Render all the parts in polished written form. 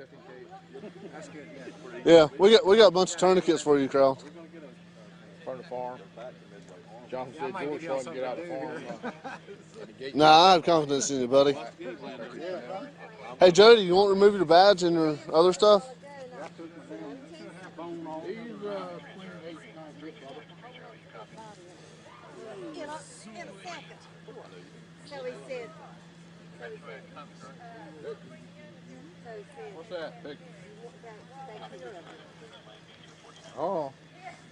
just in case. That's good. Yeah, we got a bunch of tourniquets for you, Carl. From the farm. Jonathan said George tried to get out of the farm. Nah, I have confidence in you, buddy. Hey, Jody, you won't remove your badge and your other stuff? In a second. So he said. What's that? Oh.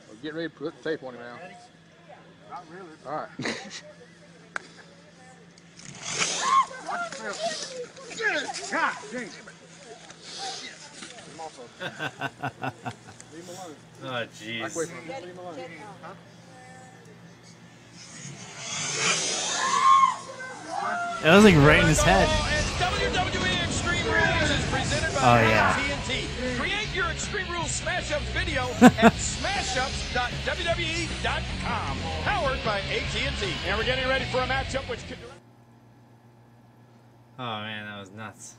Well, get ready to put the tape on him now. Not really. All right. God dang. Oh, jeez. Leave him alone. Huh? That was like right in his head. WWE Extreme Rules is presented by AT&T. Create your Extreme Rules Smash-Ups video at smashups.wwe.com. Powered by AT&T. And we're getting ready for a matchup which could... Oh, man, that was nuts.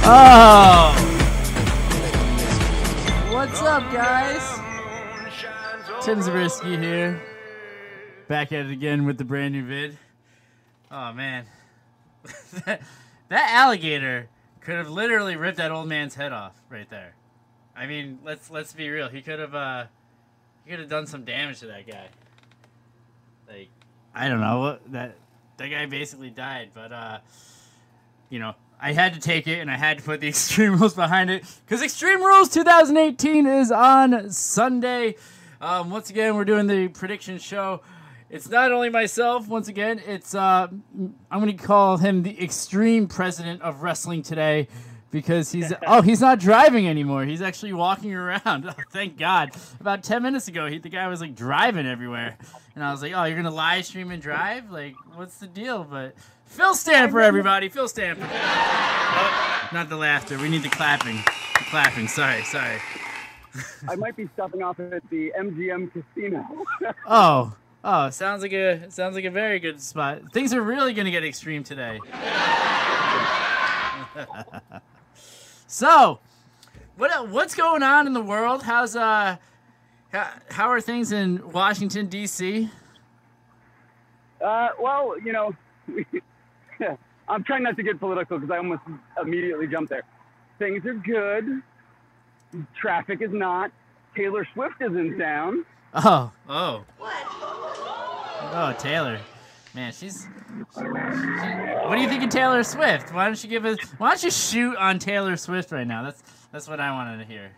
Oh! What's up, guys? Tim Zabriskie here. Back at it again with the brand new vid. Oh, man. that alligator could have literally ripped that old man's head off right there. I mean, let's be real. He could have done some damage to that guy. Like, I don't know. That guy basically died, but you know, I had to take it, and I had to put the Extreme Rules behind it, because Extreme Rules 2018 is on Sunday. Once again, we're doing the prediction show. It's not only myself. Once again, it's I'm going to call him the Extreme President of Wrestling today, because he's not driving anymore. He's actually walking around. Oh, thank God. About 10 minutes ago, the guy was like driving everywhere, and I was like, oh, you're going to live stream and drive? Like, what's the deal? But Phil Stanford, everybody. Phil Stanford. Oh, not the laughter. We need the clapping. The clapping. Sorry. I might be stopping off at the MGM Casino. Oh, sounds like a very good spot. Things are really gonna get extreme today. So, what's going on in the world? How are things in Washington D.C.? Well, you know, I'm trying not to get political because I almost immediately jumped there. Things are good. Traffic is not. Taylor Swift is in town. Oh. Oh, Taylor. Man, what do you think of Taylor Swift? Why don't you shoot on Taylor Swift right now? That's what I wanted to hear.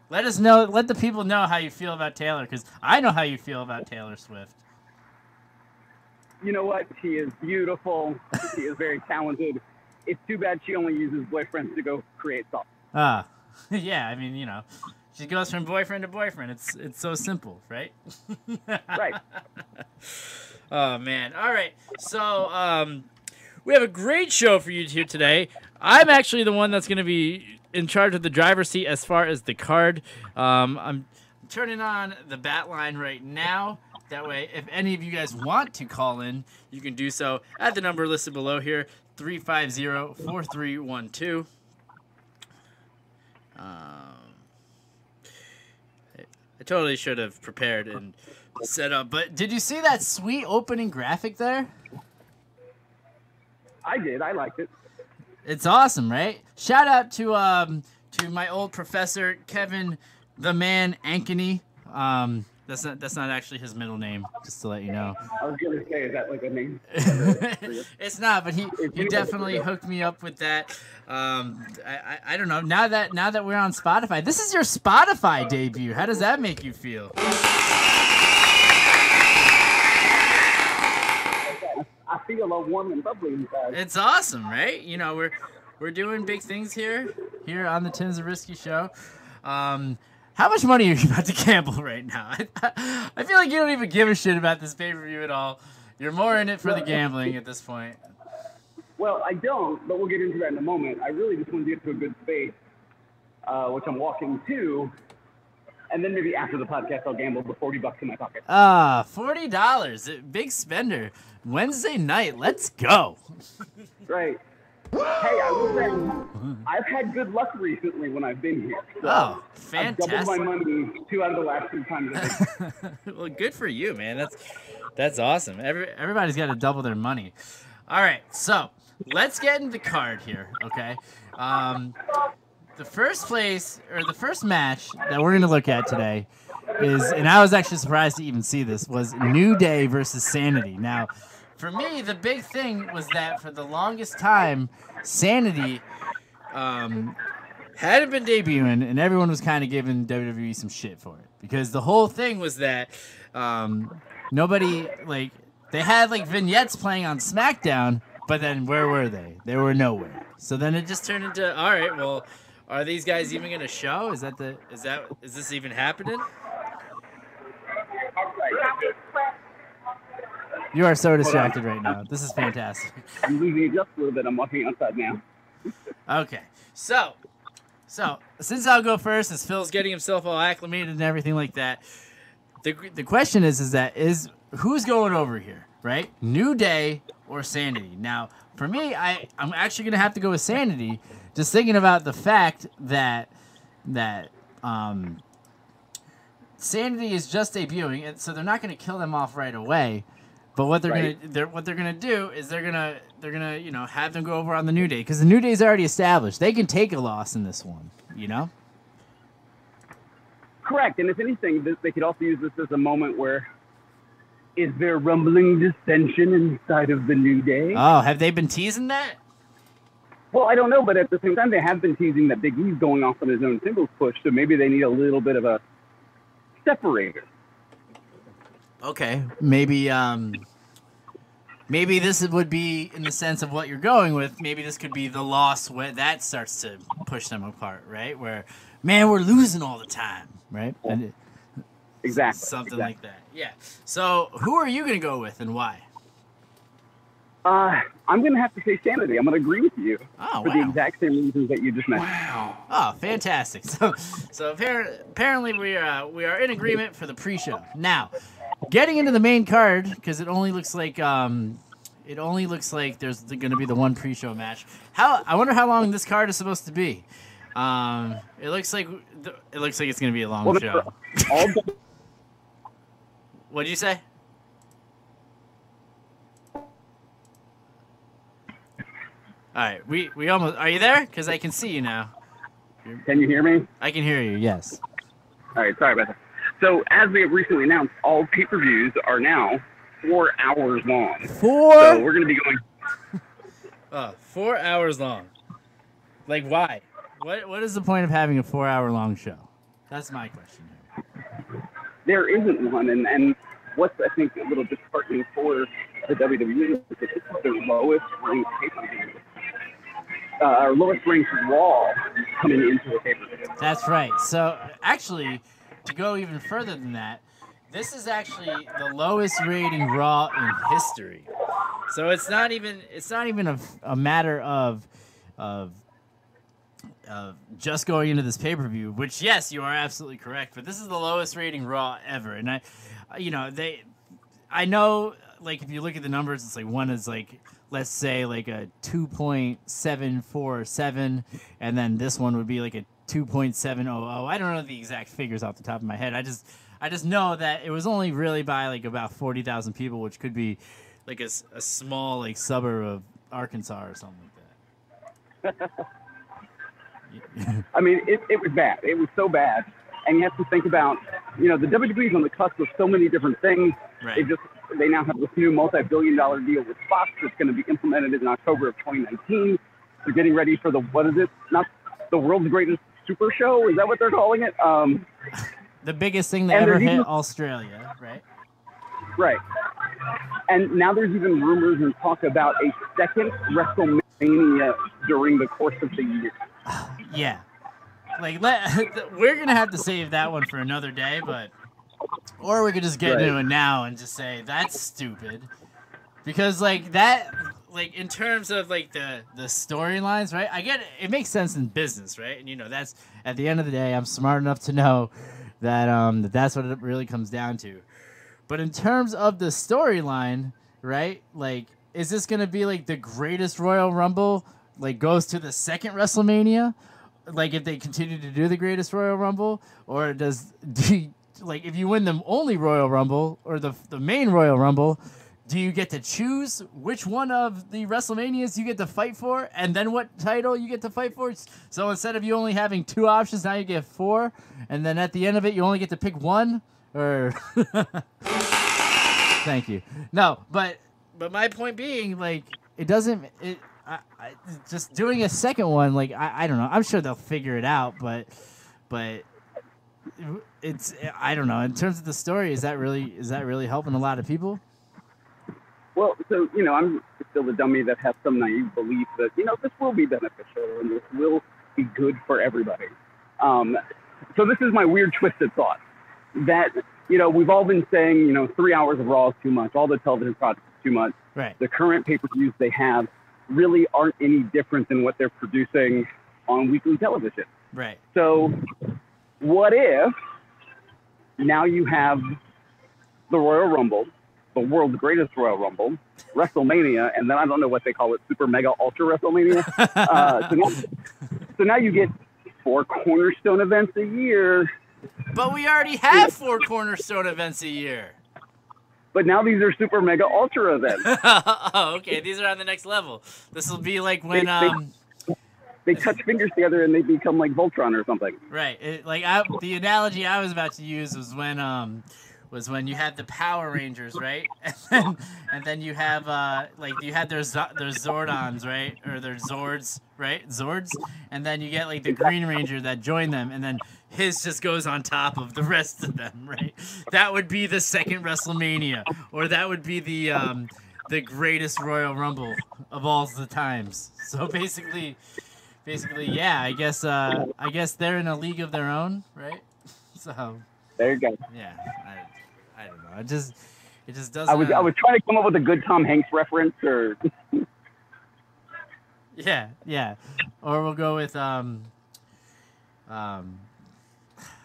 Let the people know how you feel about Taylor, because I know how you feel about Taylor Swift. You know what? She is beautiful. She is very talented. It's too bad she only uses boyfriends to go create songs. Yeah, I mean, you know, she goes from boyfriend to boyfriend. It's so simple, right? Right. Oh, man. All right. So, we have a great show for you here today. I'm actually the one that's going to be in charge of the driver's seat as far as the card. I'm turning on the bat line right now. That way, if any of you guys want to call in, you can do so at the number listed below here, 350-4312. I totally should have prepared and set up, but did you see that sweet opening graphic there? I did. I liked it. It's awesome, right? Shout out to my old professor, Kevin the Man Ankeny. That's not actually his middle name, just to let you know. I was going to say, is that like a name? It's not, but he definitely hooked me up with that. I don't know. Now that we're on Spotify, this is your Spotify debut. How does that make you feel? I feel all warm and bubbly inside. It's awesome, right? You know, we're doing big things here on the Tim Zabriskie Show. How much money are you about to gamble right now? I feel like you don't even give a shit about this pay-per-view at all. You're more in it for the gambling at this point. Well, I don't, but we'll get into that in a moment. I really just want to get to a good space, which I'm walking to, and then maybe after the podcast I'll gamble the $40 in my pocket. $40. Big spender. Wednesday night. Let's go. Right. Hey, I will say, I've had good luck recently when I've been here. So Oh, fantastic. I've doubled my money 2 out of the last 3 times. Well, good for you, man. That's awesome. Everybody's got to double their money. All right, so let's get into the card here, okay? The first match that we're going to look at today is, and I was actually surprised to even see this, was New Day versus Sanity. Now, for me, the big thing was that for the longest time, Sanity hadn't been debuting, and everyone was kind of giving WWE some shit for it. Because the whole thing was that nobody, like, they had, like, vignettes playing on SmackDown, but then where were they? They were nowhere. So then it just turned into, all right, well, are these guys even going to show? Is this even happening? You are so distracted right now. This is fantastic. I'm losing it just a little bit. I'm walking outside now. Okay, so since I'll go first, as Phil's getting himself all acclimated and everything like that, the question is who's going over here, right? New Day or Sanity? Now, for me, I'm actually gonna have to go with Sanity, just thinking about the fact that Sanity is just debuting, and so they're not gonna kill them off right away. But what they're gonna do is they're gonna have them go over on the New Day, because the New Day's already established. They can take a loss in this one, Correct, and if anything, they could also use this as a moment where, is there rumbling dissension inside of the New Day? Oh, have they been teasing that? Well, I don't know, but at the same time, they have been teasing that Big E's going off on his own singles push, so maybe they need a little bit of a separator. Okay, maybe this would be in the sense of what you're going with. Maybe this could be the loss where that starts to push them apart, right? Where, man, we're losing all the time, right? And Exactly. something like that. Yeah. So who are you gonna go with and why? I'm going to have to say Sanity. I'm going to agree with you Oh, for the exact same reasons that you just mentioned. Oh, fantastic! So apparently we are in agreement for the pre-show. Now, getting into the main card, because it only looks like there's going to be the one pre-show match. I wonder how long this card is supposed to be. It looks like it's going to be a long show. What'd you say? All right, we almost. Are you there? Because I can see you now. Can you hear me? I can hear you. Yes. All right, sorry about that. So, as we have recently announced, all pay-per-views are now 4 hours long. So we're going to be going 4 hours long. Like, why? What is the point of having a 4 hour long show? That's my question here. There isn't one, and what's, I think, a little disheartening for the WWE is that this is the lowest ranked pay-per-view. Our lowest ranked Raw coming into a pay-per-view. That's right. So, actually, to go even further than that, this is actually the lowest rating Raw in history. So it's not even a matter of just going into this pay-per-view, which, yes, you are absolutely correct, but this is the lowest rating Raw ever. And I know, like, if you look at the numbers, it's like one is like, let's say like a 2.747, and then this one would be like a 2.700. I don't know the exact figures off the top of my head. I just know that it was only really by like about 40,000 people, which could be like a small like suburb of Arkansas or something like that. I mean, it was bad. It was so bad. And you have to think about, the WWE's on the cusp of so many different things. Right. They now have this new multi-billion-dollar deal with Fox that's going to be implemented in October of 2019. They're getting ready for what is it? Not the world's greatest super show? Is that what they're calling it? The biggest thing that ever hit Australia, right? Right. And now there's even rumors and talk about a second WrestleMania during the course of the year. Yeah. like we're gonna have to save that one for another day, or we could just get into it now and just say that's stupid, because like that, like in terms of like the storylines, right? I get it. It makes sense in business, right? And you know, that's at the end of the day, I'm smart enough to know that that's what it really comes down to. But in terms of the storyline, right? Like, is this gonna be like the greatest Royal Rumble? Like goes to the second WrestleMania? Like if they continue to do the greatest Royal Rumble, or like if you win the only Royal Rumble or the main Royal Rumble, do you get to choose which one of the WrestleManias you get to fight for, and then what title you get to fight for? So instead of you only having 2 options, now you get 4, and then at the end of it, you only get to pick one. Or thank you. No, but my point being, like, it doesn't. Just doing a second one, like I don't know. I'm sure they'll figure it out, but it's I don't know. In terms of the story, is that really helping a lot of people? Well, so, you know, I'm still a dummy that has some naive belief that, you know, this will be beneficial and this will be good for everybody. So this is my weird twisted thought that, you know, we've all been saying, you know, 3 hours of Raw is too much. All the television products is too much. Right. The current pay-per-views they have really aren't any different than what they're producing on weekly television. Right. So what if now you have the Royal Rumble, the world's greatest Royal Rumble, WrestleMania, and then I don't know what they call it, Super Mega Ultra WrestleMania. So now you get 4 cornerstone events a year. But we already have 4 cornerstone events a year. But now these are Super Mega Ultra events. Oh, okay. These are on the next level. This will be like when they touch fingers together and they become like Voltron or something. Right. The analogy I was about to use was when you had the Power Rangers, right? And then you have like you had their Zordons, right? Or their Zords, right? Zords. And then you get like the Green Ranger that joined them, and then his just goes on top of the rest of them, right? That would be the second WrestleMania, or that would be the greatest Royal Rumble of all the times. So basically, yeah, I guess they're in a league of their own, right? So there you go. Yeah, I don't know. It just doesn't. I was trying to come up with a good Tom Hanks reference, or yeah, or we'll go with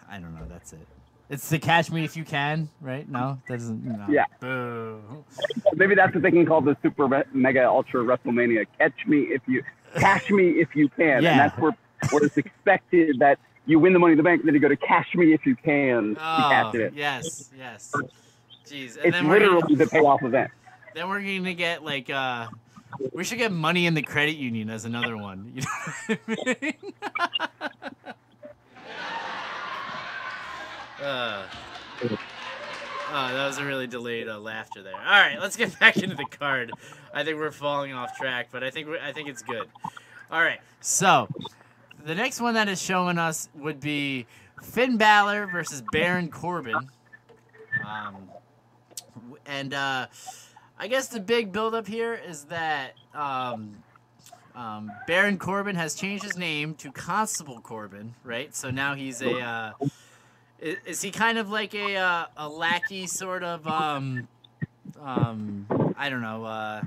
I don't know. That's it. It's the Catch Me If You Can, right? No, that doesn't. No. Yeah. Boo. Maybe that's what they can call the Super Mega Ultra WrestleMania. Cash me if you can. Yeah. And that's where it's expected that you win the Money in the Bank, and then you go to Cash Me If You Can. Oh, cash it in. yes. Jeez. And it's then literally the payoff event. Then we're gonna get like we should get Money in the Credit Union as another one. You know what I mean? That was a really delayed laughter there. All right, let's get back into the card. I think we're falling off track, but I think it's good. All right, so the next one that is showing us would be Finn Balor versus Baron Corbin. And I guess the big buildup here is that Baron Corbin has changed his name to Constable Corbin, right? So now he's a is he kind of like a lackey sort of I don't know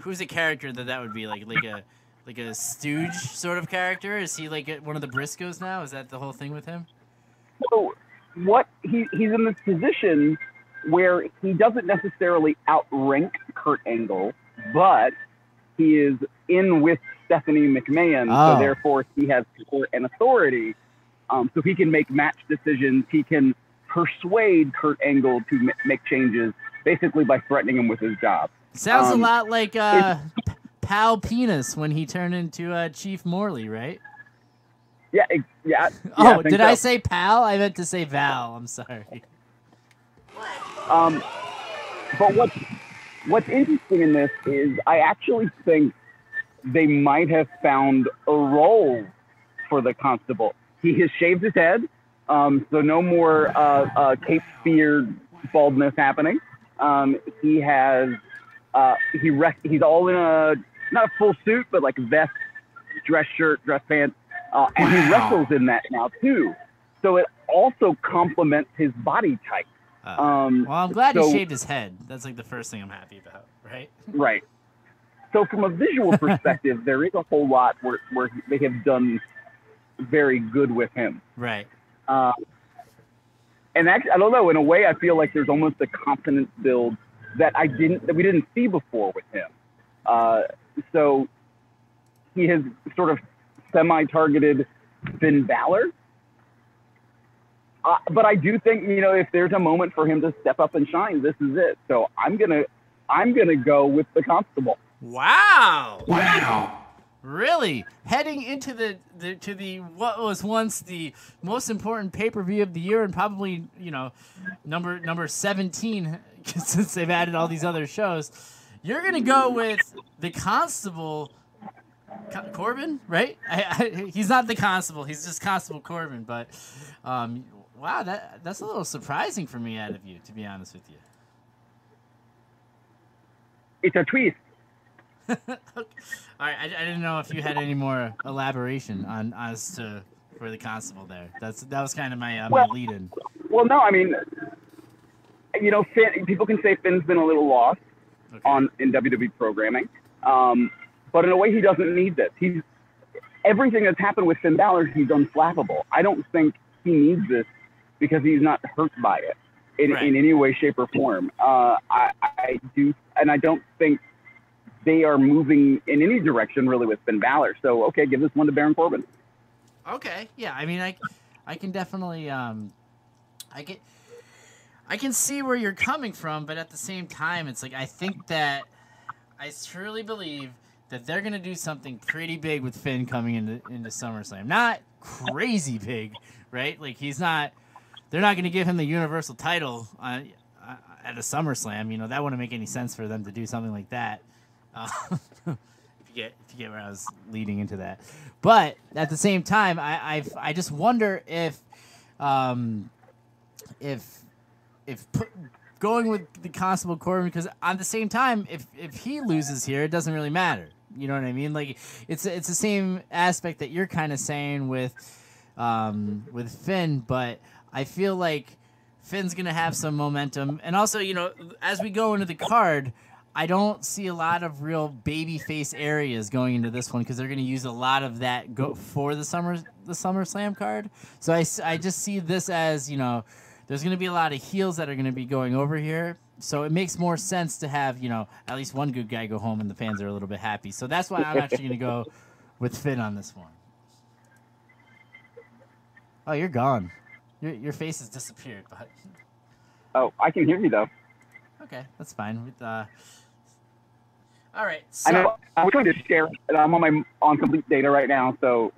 who's a character that would be like a stooge sort of character? Is he like one of the Briscoes now? Is that the whole thing with him? So he's in this position where he doesn't necessarily outrank Kurt Angle, but he is in with Stephanie McMahon, so therefore he has support and authority. So he can make match decisions. He can persuade Kurt Angle to make changes, basically by threatening him with his job. Sounds a lot like Pal Penis when he turned into Chief Morley, right? Yeah. Oh, did I say Pal? I meant to say Val. I'm sorry. But what's interesting in this is I actually think they might have found a role for the Constable. He has shaved his head, so no more Cape Fear baldness happening. He has he's all in not a full suit, but like a vest, dress shirt, dress pants, And he wrestles in that now too. So it also complements his body type. Well, I'm glad he shaved his head. That's like the first thing I'm happy about, right? Right. So from a visual perspective, there is a whole lot where they have done very good with him. Right. And actually, I don't know. In a way, I feel like there's almost a confidence build that we didn't see before with him. So he has sort of semi-targeted Finn Balor. But I do think, if there's a moment for him to step up and shine, this is it. So I'm gonna go with the Constable. Wow! Really? Heading into the what was once the most important pay-per-view of the year, and probably number 17 since they've added all these other shows. You're gonna go with the Constable Corbin, right? He's not the Constable; he's just Constable Corbin. But wow, that's a little surprising for me out of you, to be honest with you. It's a twist. Okay. All right, I didn't know if you had any more elaboration on as to for the Constable there. That was kind of my lead-in. Well, no, I mean, Finn. People can say Finn's been a little lost in WWE programming, but in a way, he doesn't need this. Everything that's happened with Finn Balor, he's unflappable. I don't think he needs this because he's not hurt by it in any way, shape, or form. I do, and I don't think they are moving in any direction really with Finn Balor. So, okay, give this one to Baron Corbin. Okay, yeah. I mean, I can definitely I can see where you're coming from, but at the same time, it's like I truly believe that they're gonna do something pretty big with Finn coming into SummerSlam. Not crazy big, right? Like they're not gonna give him the Universal title at a SummerSlam. That wouldn't make any sense for them to do something like that. If you get where I was leading into that, but at the same time, I just wonder if going with the Constable Corbin, because at the same time, if he loses here, it doesn't really matter. You know what I mean? Like it's the same aspect that you're kind of saying with Finn, but I feel like Finn's gonna have some momentum, and also as we go into the card, I don't see a lot of real babyface areas going into this one because they're going to use a lot of that for the SummerSlam card. So I just see this as, there's going to be a lot of heels that are going to be going over here. So it makes more sense to have, at least one good guy go home and the fans are a little bit happy. So that's why I'm actually going to go with Finn on this one. Oh, you're gone. Your face has disappeared. But Oh, I can hear you, though. Okay, that's fine. All right. I know. I was trying to share. I'm on complete data right now, so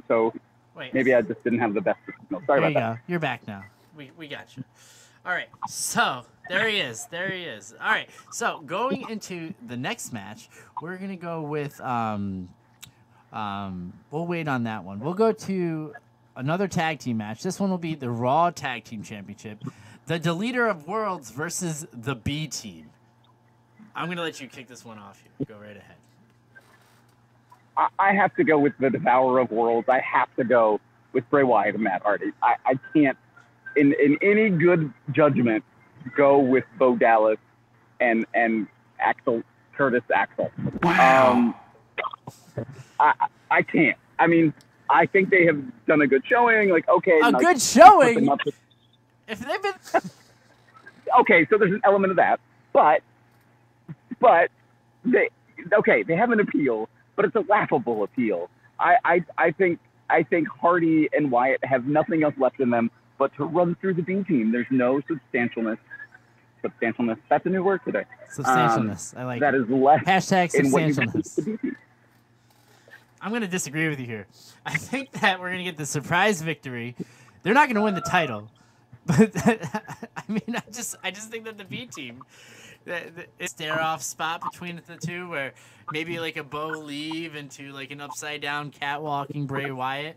Wait, maybe I just didn't have the best signal. Sorry about that. There you go. You're back now. We got you. All right. So there he is. All right. So going into the next match, we're gonna go with we'll wait on that one. We'll go to another tag team match. This one will be the Raw Tag Team Championship. The Deleter of Worlds versus the B Team. I'm going to let you kick this one off here. Go right ahead. I have to go with the Devourer of Worlds. I have to go with Bray Wyatt and Matt Hardy. I can't, in any good judgment, go with Bo Dallas and Curtis Axel. Wow. I can't. I mean, I think they have done a good showing. Like, okay. A good showing? If they've been... Okay, so there's an element of that. But they have an appeal, but it's a laughable appeal. I think Hardy and Wyatt have nothing else left in them but to run through the B Team. There's no substantialness. That's a new word today. Substantialness. I like that. It. Is less Hashtag in what you do substantialness. with the B Team. I'm going to disagree with you here. I think that we're going to get the surprise victory. They're not going to win the title, but I mean, I just think that the B Team. The stare-off spot between the two where maybe like a Bo leave into like an upside-down catwalking Bray Wyatt.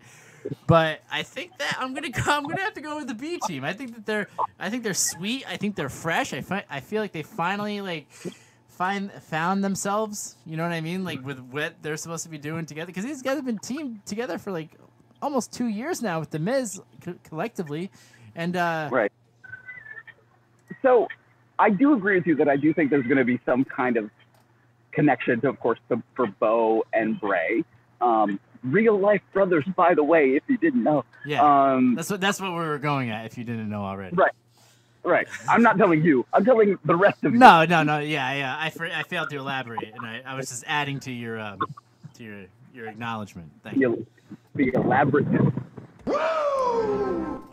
But I think that I'm gonna have to go with the B Team. I think they're sweet. I think they're fresh. I feel like they finally found themselves. You know what I mean? Like with what they're supposed to be doing together. Because these guys have been teamed together for like almost 2 years now with the Miz collectively, and Right. So I do agree with you that I do think there's going to be some kind of connection to, of course, for Bo and Bray. Real life brothers, by the way, if you didn't know. Yeah, that's what we were going at. If you didn't know already. Right. I'm not telling you. I'm telling the rest of you. No. Yeah. I failed to elaborate, and I was just adding to your acknowledgement. Thank you. The elaborateness. All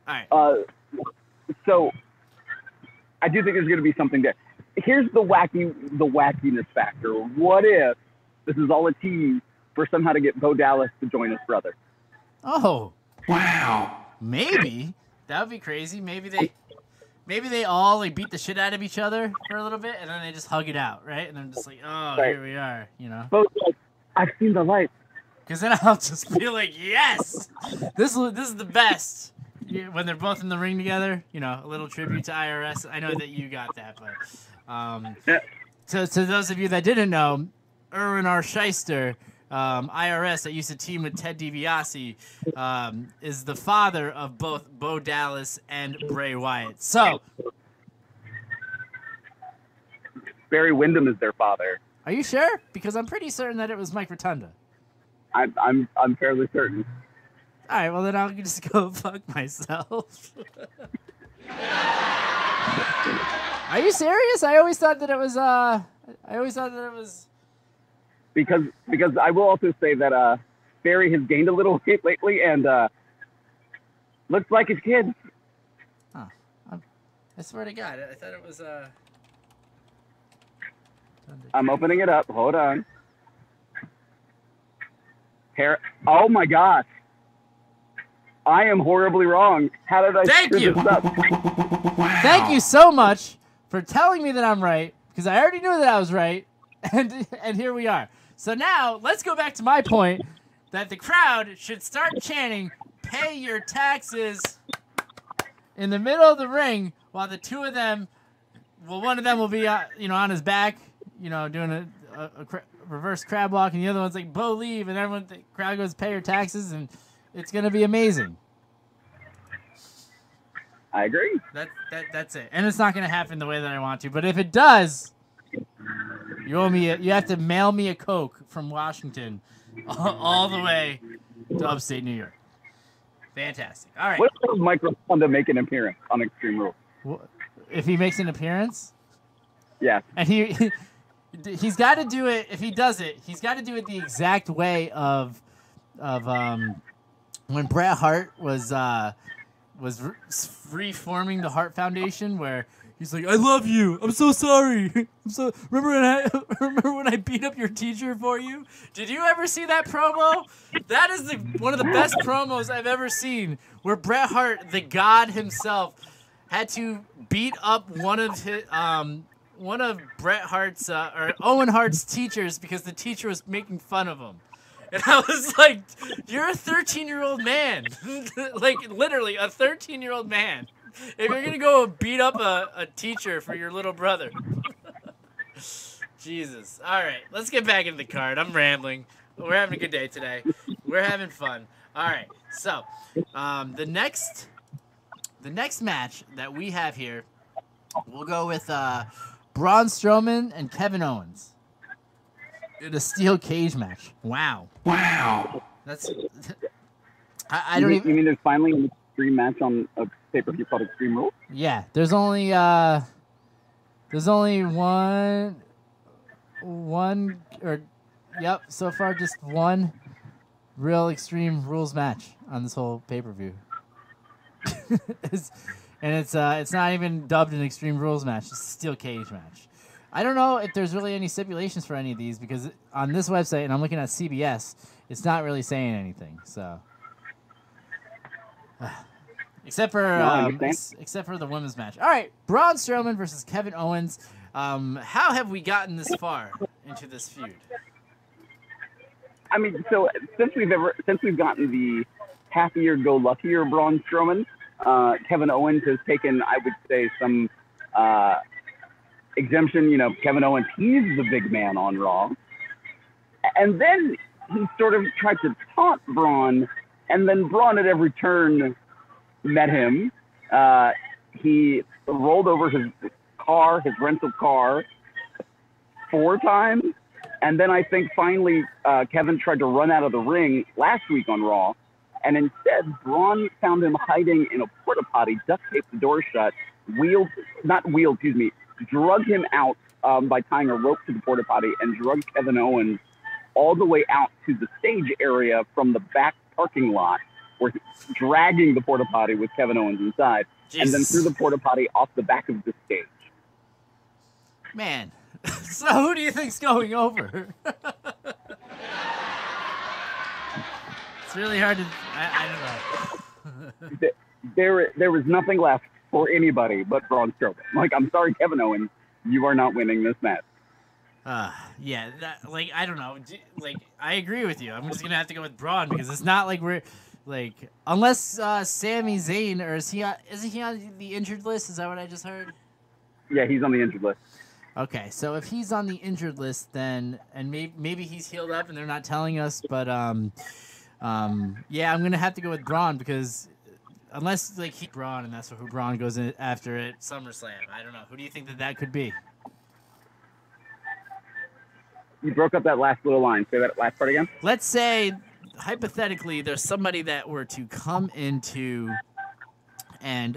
right. So I do think there's going to be something there. Here's the wackiness factor. What if this is all a tease for somehow to get Bo Dallas to join his brother? Oh. Wow. Maybe. That would be crazy. Maybe they all like beat the shit out of each other for a little bit, and then they just hug it out, right? And I'm just like, oh, Right. Here we are, you know. Bo's like, I've seen the light. Because then I'll just be like, yes, this is the best. When they're both in the ring together, you know, a little tribute to IRS. I know that you got that, but to those of you that didn't know, Erwin R. Shyster, IRS, that used to team with Ted DiBiase, is the father of both Bo Dallas and Bray Wyatt. So, Barry Windham is their father. are you sure? Because I'm pretty certain that it was Mike Rotunda. I'm fairly certain. All right, well then I'll just go fuck myself. Are you serious? I always thought that it was. Because I will also say that Barry has gained a little weight lately and looks like his kid. Huh. I swear to God, I thought it was. I'm opening it up. Hold on. Oh my gosh. I am horribly wrong. How did I screw this up? Thank you so much for telling me that I'm right, because I already knew that I was right, and here we are. So now, let's go back to my point that the crowd should start chanting, "Pay your taxes," in the middle of the ring, while the two of them, well, one of them will be, on his back, doing a reverse crab walk, and the other one's like, "Bo, leave," and everyone, the crowd goes, "Pay your taxes," and it's gonna be amazing. I agree. That's it, and it's not gonna happen the way that I want to. But if it does, you owe me. You have to mail me a Coke from Washington, all the way to upstate New York. Fantastic. All right. What if Mike Rotunda make an appearance on Extreme Rules? If he makes an appearance? Yeah. And he's got to do it. If he does it, he's got to do it the exact way of when Bret Hart was reforming the Hart Foundation, where he's like, "I love you. I'm so sorry. Remember when I beat up your teacher for you?" Did you ever see that promo? That is one of the best promos I've ever seen, where Bret Hart, the God himself, had to beat up one of Bret Hart's or Owen Hart's teachers because the teacher was making fun of him. And I was like, you're a 13-year-old man. Like, literally, a 13-year-old man. If you're going to go beat up a teacher for your little brother. Jesus. All right, let's get back into the card. I'm rambling. We're having a good day today. We're having fun. All right, so the next match that we have here, we'll go with Braun Strowman and Kevin Owens in a steel cage match. Wow. That's. I don't even. You mean there's finally an extreme match on a pay-per-view called Extreme Rules? Yeah, there's only one or yep. So far, just one real Extreme Rules match on this whole pay-per-view. It's not even dubbed an Extreme Rules match. It's a steel cage match. I don't know if there's really any stipulations for any of these, because on this website, and I'm looking at CBS, it's not really saying anything. So, except for the women's match. All right, Braun Strowman versus Kevin Owens. How have we gotten this far into this feud? I mean, so since we've gotten the happier-go-luckier Braun Strowman, Kevin Owens has taken, I would say, some exemption. Kevin Owens, he's the big man on Raw. And then he sort of tried to taunt Braun, and then Braun at every turn met him. He rolled over his rental car 4 times. And then I think finally Kevin tried to run out of the ring last week on Raw. And instead, Braun found him hiding in a porta potty, duct taped the door shut, drug him out by tying a rope to the porta potty, and drug Kevin Owens all the way out to the stage area from the back parking lot, where he's dragging the porta potty with Kevin Owens inside, and then threw the porta potty off the back of the stage. Man, so who do you think's going over? It's really hard to. I don't know. There was nothing left for anybody but Braun Strowman. Like, I'm sorry, Kevin Owens, you are not winning this match. Yeah, I don't know. Like, I agree with you. I'm just gonna have to go with Braun because it's not like we're like unless Sami Zayn or isn't he on the injured list? Is that what I just heard? Yeah, he's on the injured list. Okay, so if he's on the injured list, then and maybe he's healed up and they're not telling us, but yeah, I'm gonna have to go with Braun because unless like he Braun and that's who Braun goes in after at SummerSlam. I don't know. Who do you think that could be? You broke up that last little line. Say that last part again. Let's say hypothetically there's somebody that were to come into and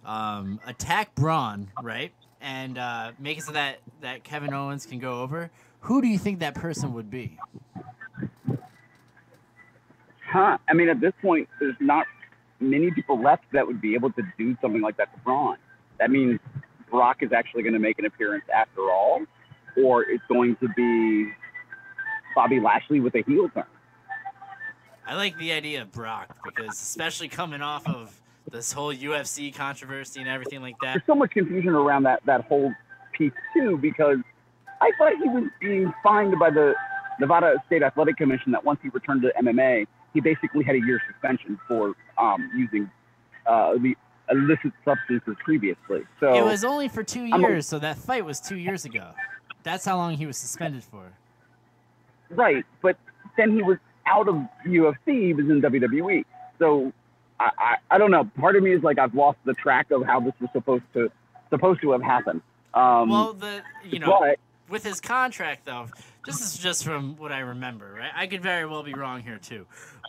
attack Braun, right? And make it so that Kevin Owens can go over. Who do you think that person would be? I mean, at this point, there's not many people left that would be able to do something like that to Braun. That means Brock is actually going to make an appearance after all, or it's going to be Bobby Lashley with a heel turn. I like the idea of Brock because especially coming off of this whole UFC controversy and everything like that. There's so much confusion around that whole piece, too, because I thought he was being fined by the Nevada State Athletic Commission that once he returned to MMA, he basically had a year suspension for using the illicit substances previously. So it was only for 2 years, so that fight was 2 years ago. That's how long he was suspended for. Right, but then he was out of UFC, he was in WWE. So I don't know. Part of me is like I've lost the track of how this was supposed to have happened. Well, with his contract though, this is just from what I remember, right? I could very well be wrong here too,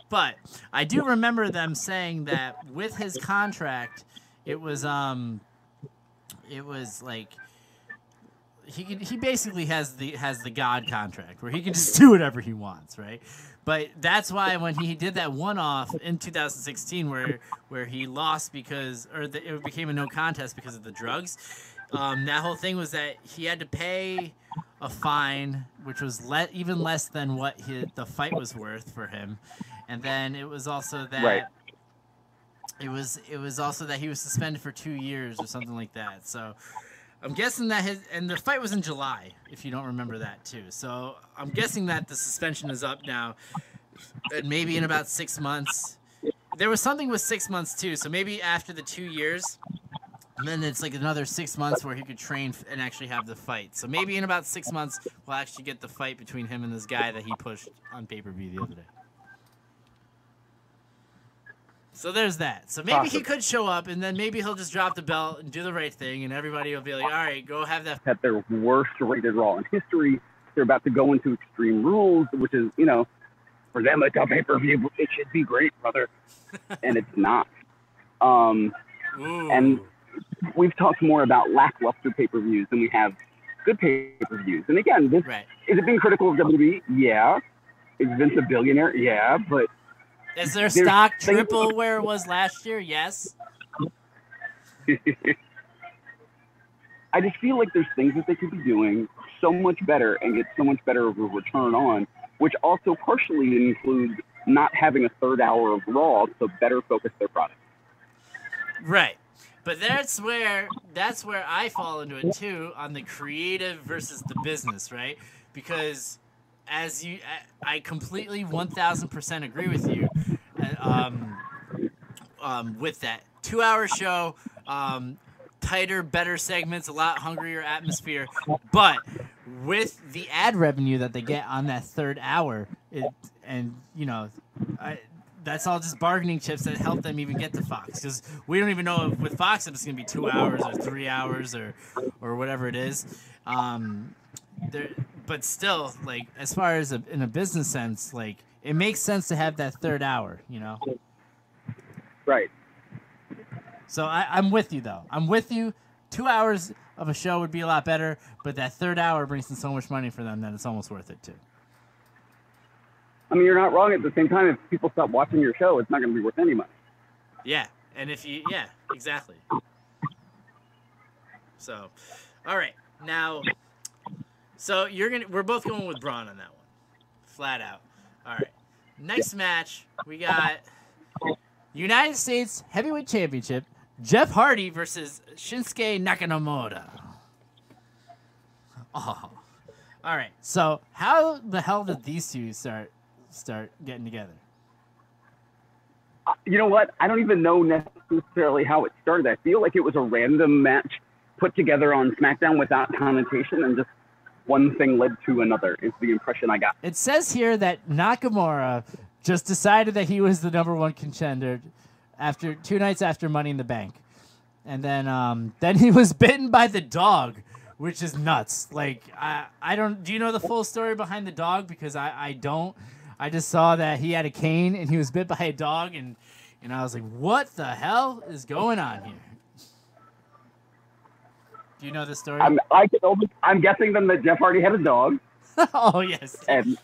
but I do remember them saying that with his contract, it was like he basically has the God contract where he can just do whatever he wants, right? But that's why when he did that one-off in 2016 where he lost because it became a no contest because of the drugs, that whole thing was that he had to pay a fine which was even less than what the fight was worth for him, and then it was also that right. it was also that he was suspended for 2 years or something like that. So I'm guessing that and the fight was in July, if you don't remember that too. So I'm guessing that the suspension is up now, and maybe in about 6 months. There was something with 6 months too, so maybe after the 2 years, and then it's like another 6 months where he could train and actually have the fight. So maybe in about 6 months, we'll actually get the fight between him and this guy that he pushed on pay-per-view the other day. So there's that. So maybe he could show up, and then maybe he'll just drop the belt and do the right thing, and everybody will be like, all right, go have that. At their worst rated Raw in history. They're about to go into Extreme Rules, which is, for them, like a pay-per-view, it should be great, brother. And it's not. And we've talked more about lackluster pay-per-views than we have good pay-per-views. And again, is it being critical of WWE? Yeah. Is Vince a billionaire? Yeah, but is their stock triple where it was last year? Yes. I just feel like there's things that they could be doing so much better and get so much better of a return on, which also partially includes not having a third hour of Raw to better focus their product. Right. But that's where I fall into it too, on the creative versus the business, right? Because I completely 1000% agree with you with that 2 hour show, tighter, better segments, a lot hungrier atmosphere. But with the ad revenue that they get on that third hour, that's all just bargaining chips that help them even get to Fox. Because we don't even know if with Fox if it's going to be 2 hours or 3 hours or whatever it is. But still, like, as far as in a business sense, like, it makes sense to have that third hour, you know? Right. So I'm with you, though. I'm with you. 2 hours of a show would be a lot better, but that third hour brings in so much money for them that it's almost worth it, too. I mean, you're not wrong. At the same time, if people stop watching your show, it's not going to be worth any money. Yeah, and yeah, exactly. So, all right, now, so we're both going with Braun on that one, flat out. All right, next match we got United States Heavyweight Championship, Jeff Hardy versus Shinsuke Nakamura. Oh, all right. So how the hell did these two start getting together? You know what? I don't even know necessarily how it started. I feel like it was a random match put together on SmackDown without connotation, and just one thing led to another is the impression I got. It says here that Nakamura just decided that he was the number one contender after 2 nights after Money in the Bank. And then he was bitten by the dog, which is nuts. Like, I don't, do you know the full story behind the dog? Because I don't. I just saw that he had a cane and he was bit by a dog, and I was like, what the hell is going on here? Do you know the story? I'm guessing then that Jeff Hardy had a dog. Oh, yes. And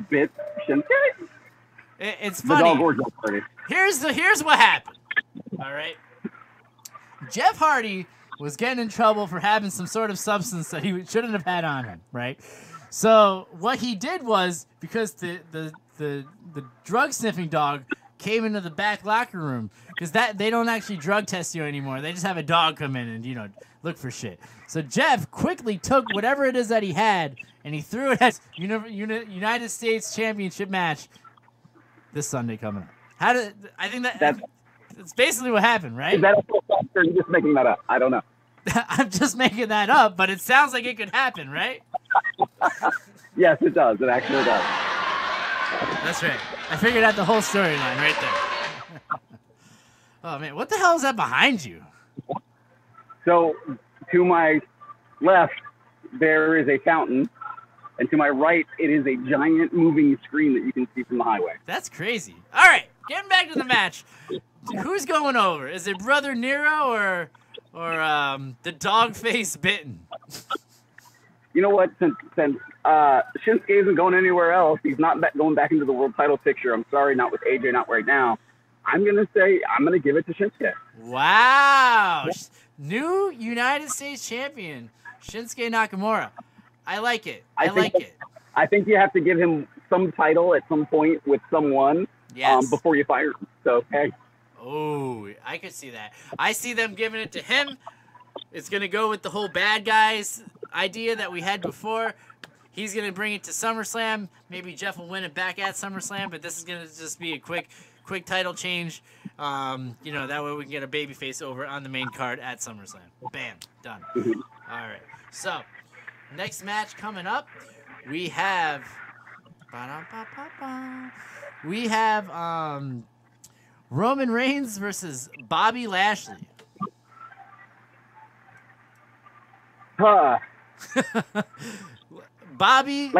bit Shinsuke? It's funny. The dog or Jeff Hardy. Here's what happened. All right. Jeff Hardy was getting in trouble for having some sort of substance that he shouldn't have had on him, right? So what he did was, because the drug sniffing dog came into the back locker room, because they don't actually drug test you anymore. They just have a dog come in and look for shit. So Jeff quickly took whatever it is that he had and he threw it at United States Championship match this Sunday coming up. I think that's basically what happened, right? Is that a full fact, or are you just making that up? I don't know. I'm just making that up, but it sounds like it could happen, right? Yes, it does. It actually does. That's right. I figured out the whole storyline right there. Oh, man. What the hell is that behind you? So, to my left, there is a fountain. And to my right, it is a giant moving screen that you can see from the highway. That's crazy. All right. Getting back to the match. Who's going over? Is it Brother Nero or the dog face bitten? You know what? Since Shinsuke isn't going anywhere else, he's not going back into the world title picture. I'm sorry, not with AJ, not right now. I'm going to give it to Shinsuke. Wow. New United States champion, Shinsuke Nakamura. I like it. I like it. I think you have to give him some title at some point with someone before you fire him. So, hey. Oh, I could see that. I see them giving it to him. It's going to go with the whole bad guys idea that we had before. He's going to bring it to SummerSlam. Maybe Jeff will win it back at SummerSlam, but this is going to just be a quick title change. That way we can get a babyface over on the main card at SummerSlam. Bam, done. All right. So, next match coming up, we have Roman Reigns versus Bobby Lashley. Bobby,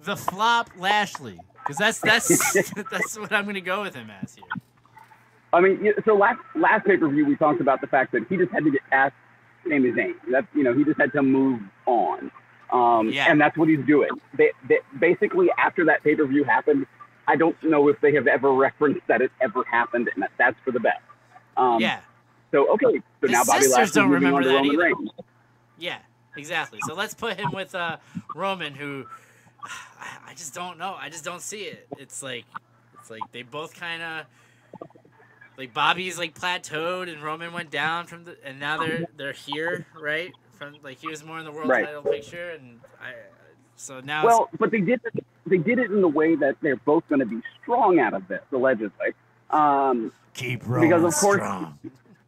the flop Lashley, because that's what I'm going to go with him as here. I mean, so last pay-per-view we talked about the fact that he just had to get past Sami Zayn. That's he just had to move on, and that's what he's doing. They basically after that pay-per-view happened, I don't know if they have ever referenced that it ever happened, and that's for the best. So okay, so now Bobby Lashley's moving on to Roman Reigns. Yeah. Exactly. So let's put him with Roman, who I just don't know. I just don't see it. It's like they both kind of like Bobby's like plateaued and Roman went down and now they're here, right? From like he was more in the world title picture, and but they did it in the way that they're both going to be strong out of this, allegedly. Keep Roman because of course strong.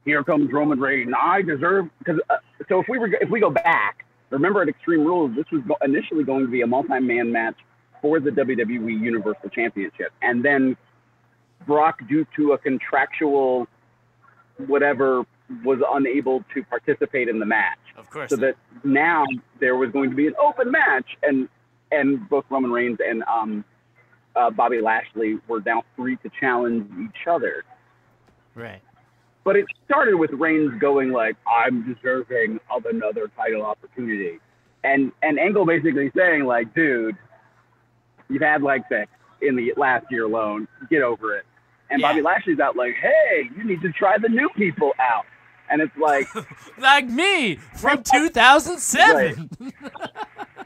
Here comes Roman Reigns. I deserve because so if we go back, remember at Extreme Rules, this was initially going to be a multi-man match for the WWE Universal Championship. And then Brock, due to a contractual whatever, was unable to participate in the match. Of course. So that now there was going to be an open match, and both Roman Reigns and Bobby Lashley were now free to challenge each other. Right. But it started with Reigns going like, I'm deserving of another title opportunity. And Angle basically saying like, dude, you've had like 6 in the last year alone. Get over it. And Yeah. Bobby Lashley's out like, hey, you need to try the new people out. And it's like, like me from 2007.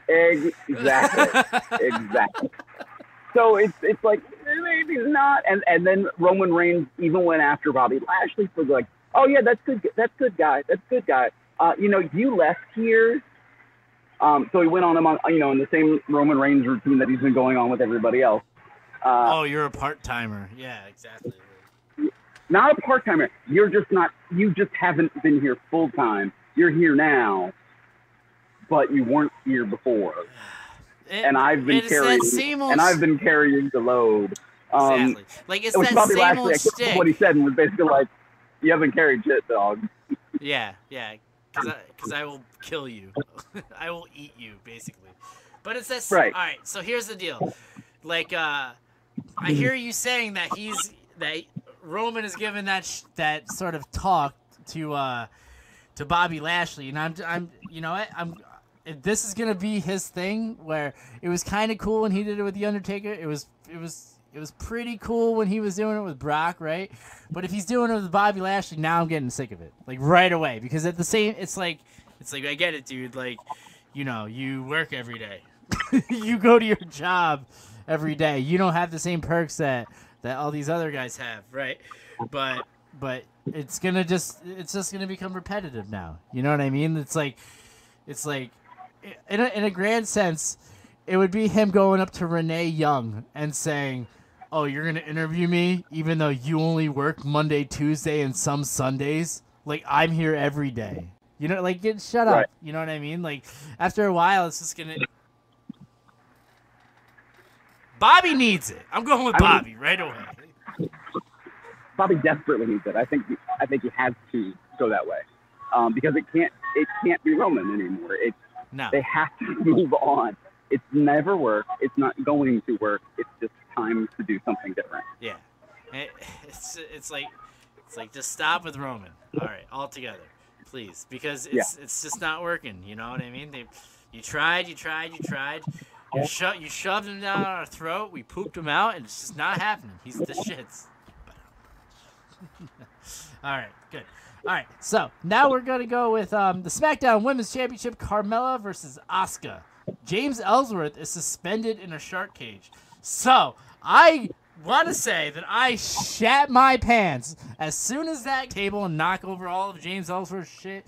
Exactly. So it's like, maybe not. And then Roman Reigns even went after Bobby Lashley for like, oh yeah, that's good guy. You left here. So he went on him on, in the same Roman Reigns routine that he's been going on with everybody else. Oh, you're a part-timer. Yeah, exactly. Not a part-timer. You just haven't been here full-time. You're here now, but you weren't here before. And I've been carrying the load. Exactly. Like, it's that Bobby same Lashley, old I can't remember shtick. what he said, and was basically like, you haven't carried shit, dog. Yeah, because I will kill you. I will eat you, basically. But it's this. Right. All right, so here's the deal. Like, I hear you saying that that Roman is giving that sort of talk to Bobby Lashley, and I'm you know what, this is gonna be his thing where it was kind of cool when he did it with the Undertaker. It was pretty cool when he was doing it with Brock, right? But if he's doing it with Bobby Lashley, now I'm getting sick of it, like right away, because at the same, it's like I get it, dude. Like, you work every day, you go to your job every day. You don't have the same perks that all these other guys have, right? But it's just gonna become repetitive now. You know what I mean? It's like in a grand sense, it would be him going up to Renee Young and saying, "Oh, you're gonna interview me, even though you only work Monday, Tuesday, and some Sundays. Like, I'm here every day." Like, shut up. Right. You know what I mean? Like, after a while, it's just gonna. Bobby needs it. I'm going with Bobby right away. Bobby desperately needs it. I think he has to go that way, because it can't be Roman anymore. No. They have to move on. It's never worked. It's not going to work. It's just time to do something different. Yeah, it's like just stop with Roman. All right, all together, please, because it's just not working. You know what I mean? You tried. You shoved him down our throat. We pooped him out, and it's just not happening. He's the shits. All right, good. All right, so now we're going to go with the SmackDown Women's Championship, Carmella versus Asuka. James Ellsworth is suspended in a shark cage. So I want to say that I shat my pants as soon as that table and knock over all of James Ellsworth's shit.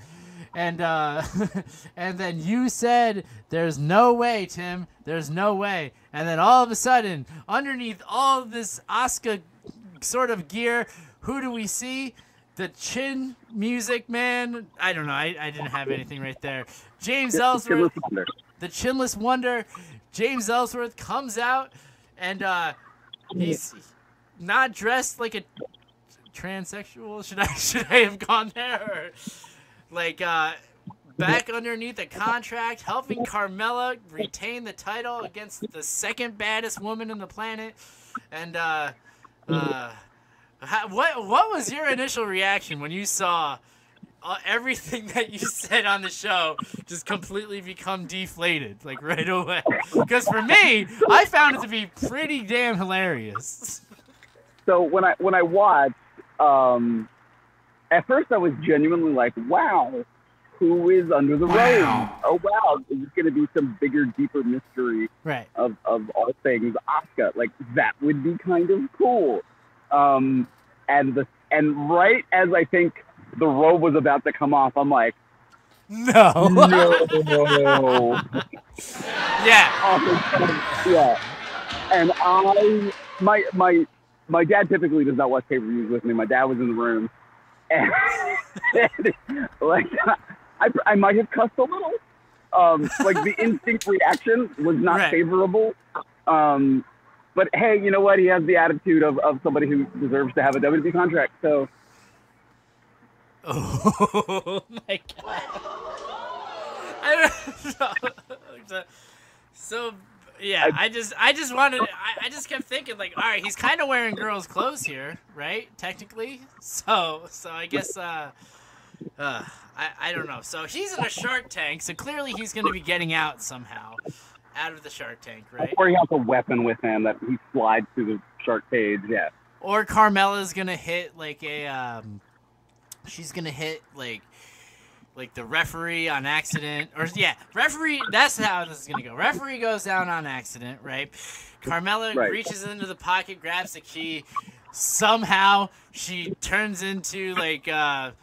And and then you said, "There's no way, Tim. There's no way." And then all of a sudden, underneath all of this Asuka sort of gear, who do we see? The chin music man. I don't know. I didn't have anything right there. James Ellsworth, the Chinless Wonder. James Ellsworth comes out, and he's not dressed like a transsexual. Should I have gone there? Or, like, back underneath the contract, helping Carmella retain the title against the second baddest woman in the planet. And what was your initial reaction when you saw everything that you said on the show just completely become deflated, like, right away? Because for me, I found it to be pretty damn hilarious. So when I watched, at first I was genuinely like, wow, who is under the robe? Oh, wow, there's going to be some bigger, deeper mystery Right. of all things Asuka. Like, that would be kind of cool. And right as I think the robe was about to come off, I'm like, No. no. Yeah. Yeah. And my dad typically does not watch pay-per-views with me. My dad was in the room. And like, I might have cussed a little, Like the instinct reaction was not Right. favorable. But hey, you know what? He has the attitude of somebody who deserves to have a WWE contract. So Oh my god. So yeah, I just kept thinking like, all right, he's kind of wearing girls' clothes here, right? Technically, so I guess I don't know. So he's in a Shark Tank, so clearly he's going to be getting out somehow, out of the Shark Tank, right? or he has a weapon with him that he slides through the shark cage. Yeah. Or Carmella's gonna hit like a she's gonna hit like the referee on accident, or yeah, referee. That's how this is gonna go. Referee goes down on accident, right? Carmella Right. reaches into the pocket, grabs the key. Somehow she turns into like a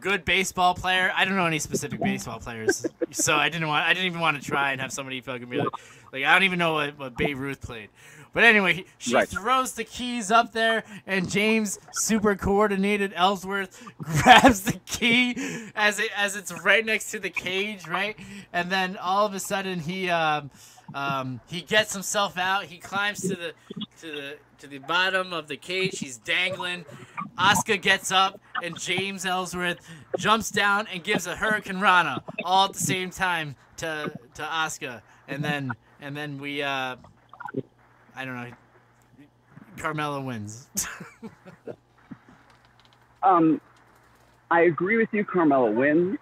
good baseball player. I don't know any specific baseball players, so I didn't even want to try and have somebody fucking be like I don't even know what Babe Ruth played. But anyway, she Right. throws the keys up there, and James, super coordinated Ellsworth, grabs the key as it's right next to the cage, right? And then all of a sudden he gets himself out. He climbs to the bottom of the cage. He's dangling. Asuka gets up, and James Ellsworth jumps down and gives a Hurricane Rana all at the same time to Asuka, and then we I don't know. Carmella wins. I agree with you. Carmella wins.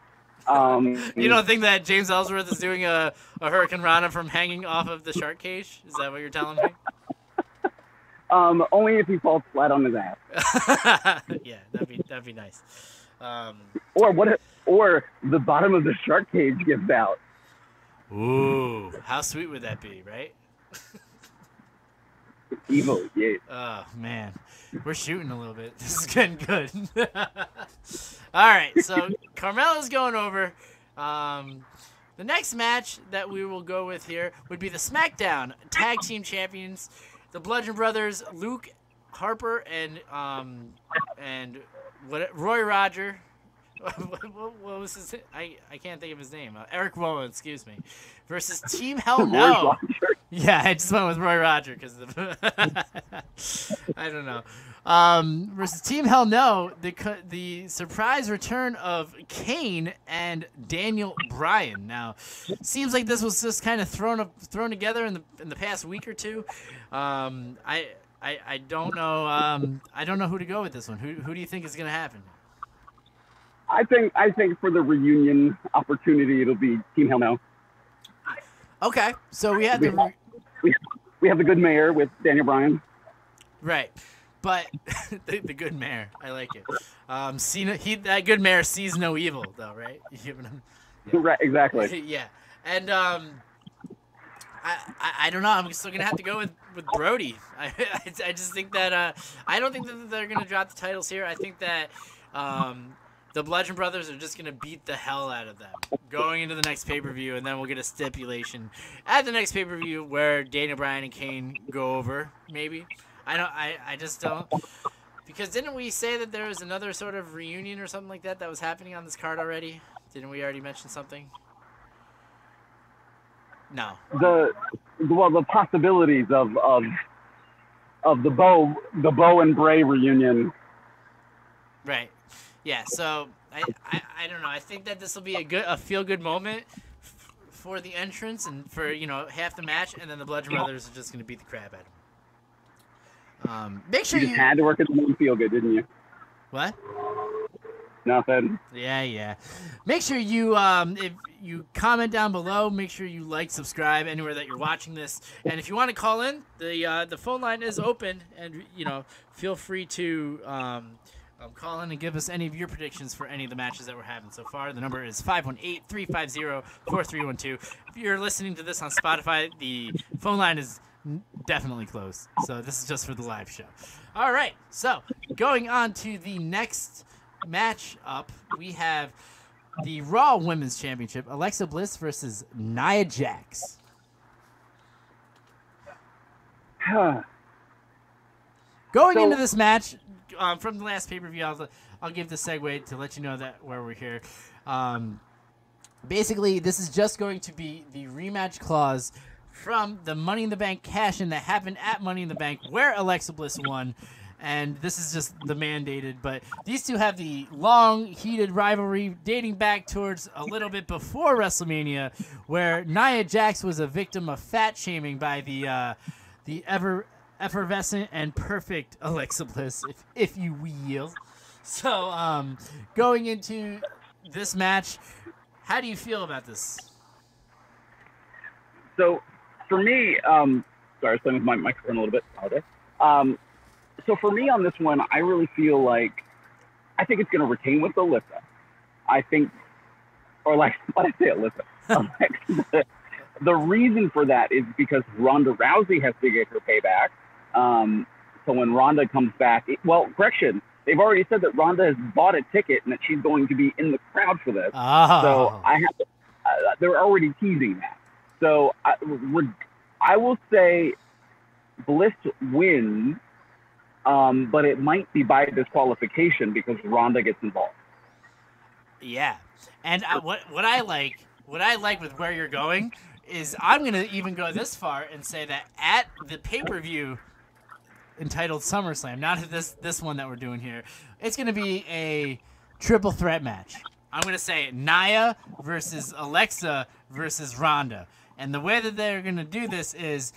You don't think that James Ellsworth is doing a Hurricane Rana from hanging off of the shark cage? Is that what you're telling me? Only if he falls flat on his ass. Yeah, that'd be nice. Or the bottom of the shark cage gives out. Ooh, how sweet would that be, right? Evil, yeah. Oh man, we're shooting a little bit. This is getting good. All right, so Carmella's going over. The next match that we will go with here would be the SmackDown Tag Team Champions, the Bludgeon Brothers, Luke Harper and Roy Roger. What was his? I can't think of his name. Eric Rowan, excuse me. Versus Team Hell No. Yeah, I just went with Roy Roger because I don't know. Versus Team Hell No, the surprise return of Kane and Daniel Bryan. Now, seems like this was just kind of thrown together in the past week or two. I don't know. I don't know who to go with this one. Who do you think is gonna happen? I think for the reunion opportunity, it'll be Team Hell No. Okay, so we have we have the good mayor with Daniel Bryan. Right, but the good mayor, I like it. That good mayor sees no evil, though, right? You giving him, yeah. Right, exactly. Yeah, and I don't know. I'm still gonna have to go with Brody. I just think that I don't think that they're gonna drop the titles here. I think that the Bludgeon Brothers are just gonna beat the hell out of them going into the next pay-per-view, and then we'll get a stipulation at the next pay-per-view where Daniel Bryan and Kane go over. Maybe I just don't, because didn't we say that there was another sort of reunion or something like that was happening on this card already? Didn't we already mention something? No. The possibilities of the Bo and Bray reunion. Right. Yeah, so I don't know. I think that this will be a feel-good moment for the entrance and for, half the match, and then the Bludgeon Brothers are just going to beat the crap out of them. Make sure you just had to work at the feel good, didn't you? What? Nothing. Yeah. Make sure you if you comment down below, make sure you like, subscribe anywhere that you're watching this, and if you want to call in, the phone line is open, and feel free to call in and give us any of your predictions for any of the matches that we're having so far. The number is 518-350-4312. If you're listening to this on Spotify, the phone line is definitely closed. So this is just for the live show. All right. So going on to the next match up, we have the Raw Women's Championship, Alexa Bliss versus Nia Jax. Going into this match, from the last pay-per-view, I'll give the segue to let you know that where we're here. basically, this is just going to be the rematch clause from the Money in the Bank cash-in that happened at Money in the Bank where Alexa Bliss won. And this is just the mandated. But these two have the long, heated rivalry dating back towards a little bit before WrestleMania, where Nia Jax was a victim of fat shaming by the effervescent and perfect Alexa Bliss, if you will. So, going into this match, how do you feel about this? So, for me, sorry, I was playing with my microphone a little bit. So for me on this one, I really feel like I think it's going to retain with Alyssa. I think, or like, what did I say, Alyssa? The reason for that is because Ronda Rousey has to get her payback. So when Ronda comes back, correction, they've already said that Ronda has bought a ticket and that she's going to be in the crowd for this. Oh. So they're already teasing that. So I will say Bliss wins. But it might be by disqualification because Ronda gets involved. Yeah, and what I like with where you're going is I'm gonna even go this far and say that at the pay-per-view entitled SummerSlam, not this one that we're doing here, it's gonna be a triple threat match. I'm gonna say Nia versus Alexa versus Ronda, and the way that they're gonna do this is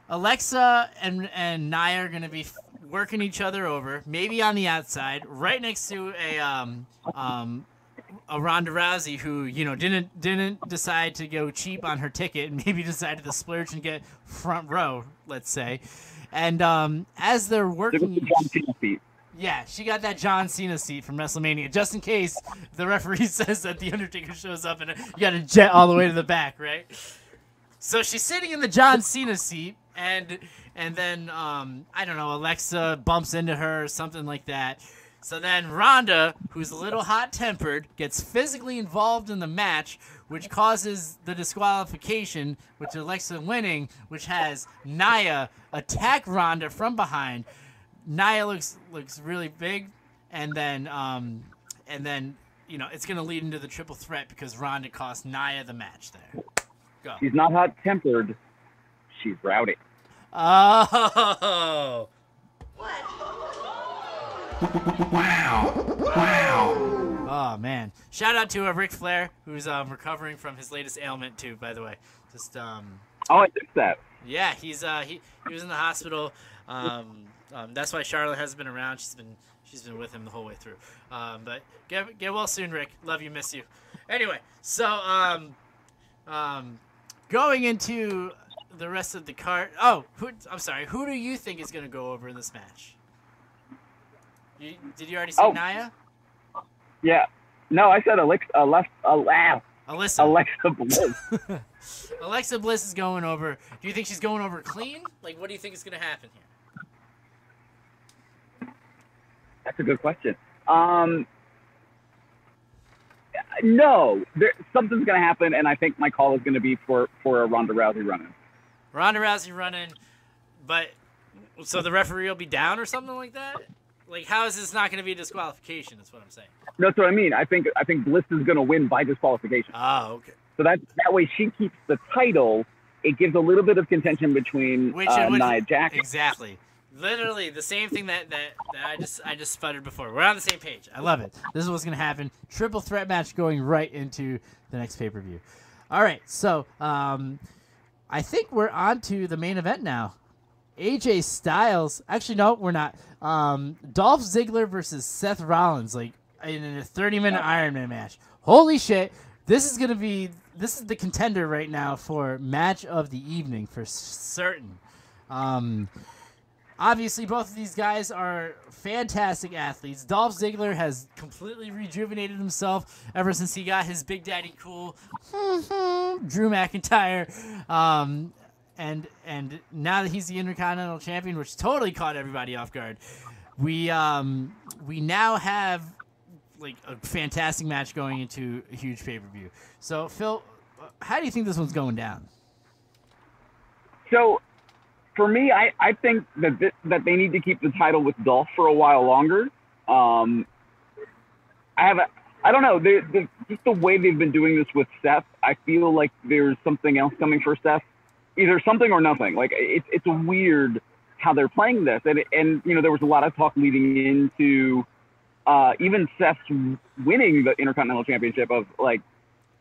Alexa and Nia are gonna be working each other over, maybe on the outside, right next to a Ronda Rousey who didn't decide to go cheap on her ticket and maybe decided to splurge and get front row, let's say. And as they're working, John Cena seat. Yeah, she got that John Cena seat from WrestleMania, just in case the referee says that the Undertaker shows up and you got to jet all the way to the back, right? So she's sitting in the John Cena seat. And then, I don't know, Alexa bumps into her or something like that. So then Ronda, who's a little hot-tempered, gets physically involved in the match, which causes the disqualification, which Alexa winning, which has Nia attack Ronda from behind. Nia looks really big, and then it's going to lead into the triple threat because Ronda cost Nia the match there. Go. She's not hot-tempered. She's rowdy. Oh. Wow. Oh, man. Shout out to Ric Flair, who's recovering from his latest ailment, too, by the way. Just Oh, I fixed that. Yeah, he was in the hospital. That's why Charlotte hasn't been around. She's been with him the whole way through. But get well soon, Rick. Love you, miss you. Anyway, so going into the rest of the card. Oh, I'm sorry. Who do you think is going to go over in this match? Did you already say Nia? Yeah. No, I said Alexa. Alexa Bliss. Alexa Bliss is going over. Do you think she's going over clean? Like, what do you think is going to happen here? That's a good question. No, something's going to happen, and I think my call is going to be for a Ronda Rousey run-in. Ronda Rousey running, but so the referee will be down or something like that? Like, how is this not going to be a disqualification? That's what I'm saying. That's what I mean. I think Bliss is going to win by disqualification. Oh, okay. So that way she keeps the title. It gives a little bit of contention between Nia Jax. Exactly. Literally the same thing that I just sputtered before. We're on the same page. I love it. This is what's going to happen. Triple threat match going right into the next pay-per-view. All right, so I think we're on to the main event now. AJ Styles. Actually, no, we're not. Dolph Ziggler versus Seth Rollins, like in a 30-minute Iron Man match. Holy shit! This is the contender right now for match of the evening for certain. Obviously, both of these guys are fantastic athletes. Dolph Ziggler has completely rejuvenated himself ever since he got his Big Daddy Cool Drew McIntyre. And now that he's the Intercontinental Champion, which totally caught everybody off guard, we now have like a fantastic match going into a huge pay-per-view. So, Phil, how do you think this one's going down? So, for me, I think that they need to keep the title with Dolph for a while longer. I don't know. Just the way they've been doing this with Seth, I feel like there's something else coming for Seth. Either something or nothing. Like it's weird how they're playing this, and you know there was a lot of talk leading into even Seth's winning the Intercontinental Championship of like,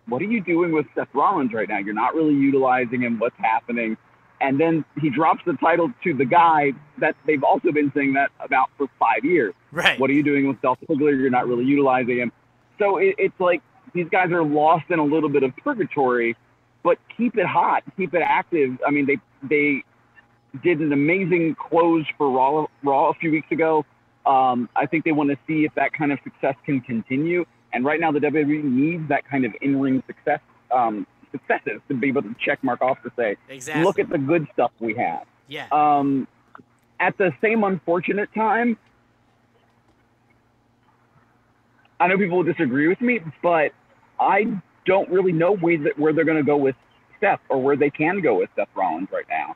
what are you doing with Seth Rollins right now? You're not really utilizing him. What's happening? And then he drops the title to the guy that they've also been saying that about for 5 years. Right. What are you doing with Dolph Ziggler? You're not really utilizing him. So it's like these guys are lost in a little bit of purgatory, but keep it hot, keep it active. I mean, they did an amazing close for Raw a few weeks ago. I think they want to see if that kind of success can continue. And right now, the WWE needs that kind of in-ring successes to be able to check mark off to say, exactly. Look at the good stuff we have. Yeah. At the same unfortunate time, I know people will disagree with me, but I don't really know where they're going to go with Seth or where they can go with Seth Rollins right now.